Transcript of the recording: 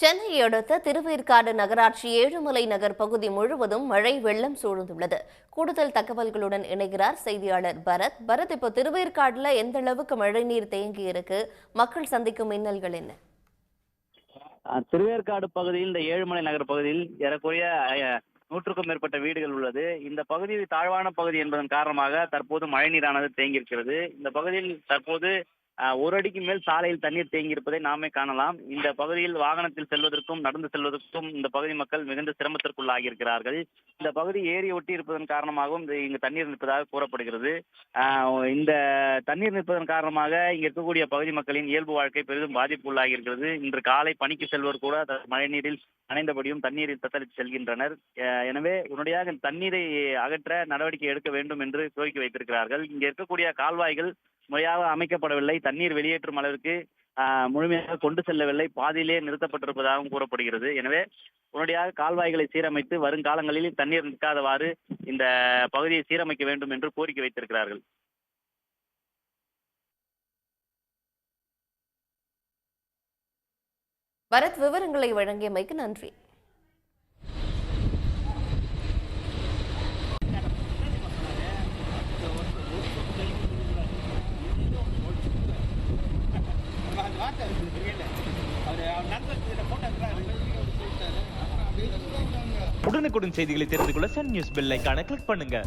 சென்னையை அடுத்த திருவேற்காடு நகராட்சி ஏழுமலை நகர் பகுதி முழுவதும் மழை வெள்ளம் சூழ்ந்துள்ளது. கூடுதல் தகவல்களுடன் இணைகிறார் செய்தியாளர் பரத். இப்போ திருவேற்காடுல எந்த அளவுக்கு மழை நீர் தேங்கி இருக்கு, மக்கள் சந்திக்கும் இன்னல்கள் என்ன? திருவேற்காடு பகுதியில் இந்த ஏழுமலை நகர் பகுதியில் ஏறக்குறைய 100க்கும் மேற்பட்ட வீடுகள் உள்ளது. இந்த பகுதி தாழ்வான பகுதி என்பதன் காரணமாக தற்போது மழைநீரானது தேங்கியிருக்கிறது. இந்த பகுதியில் தற்போது ஒரு அடிக்கு மேல் சாலையில் தண்ணீர் தேங்கி இருப்பதை நாமே காணலாம். இந்த பகுதியில் வாகனத்தில் செல்வதற்கும் நடந்து செல்வதற்கும் இந்த பகுதி மக்கள் மிகுந்த சிரமத்திற்குள்ளாகி இருக்கிறார்கள். இந்த பகுதி ஏரி ஒட்டி இருப்பதன் காரணமாகவும் இங்கு தண்ணீர் நிற்பதாக கூறப்படுகிறது. இந்த தண்ணீர் நிற்பதன் காரணமாக இங்க இருக்கக்கூடிய பகுதி மக்களின் இயல்பு வாழ்க்கை பெரிதும் பாதிப்பு உள்ளாகி இருக்கிறது. இன்று காலை பணிக்கு செல்வோர் கூட மழைநீரில் நனைந்தபடியும் தண்ணீரில் தத்தளித்து செல்கின்றனர். எனவே உடனடியாக தண்ணீரை அகற்ற நடவடிக்கை எடுக்க வேண்டும் என்று கோரிக்கை வைத்திருக்கிறார்கள். இங்க இருக்கக்கூடிய கால்வாய்கள் முறையாக அமைக்கப்படவில்லை, தண்ணீர் வெளியேற்றும் அளவிற்கு முழுமையாக கொண்டு செல்லவில்லை, பாதியிலே நிறுத்தப்பட்டிருப்பதாகவும் கூறப்படுகிறது. எனவே உடனடியாக கால்வாய்களை சீரமைத்து வருங்காலங்களில் தண்ணீர் நிற்காதவாறு இந்த பகுதியை சீரமைக்க வேண்டும் என்று கோரிக்கை வைத்திருக்கிறார்கள். பரத், விவரங்களை வழங்கியமைக்கு நன்றி. உடனுக்குடன் செய்திகளை தெரிந்து கொள்ள சன் நியூஸ் பெல் ஐகானை கிளிக் பண்ணுங்க.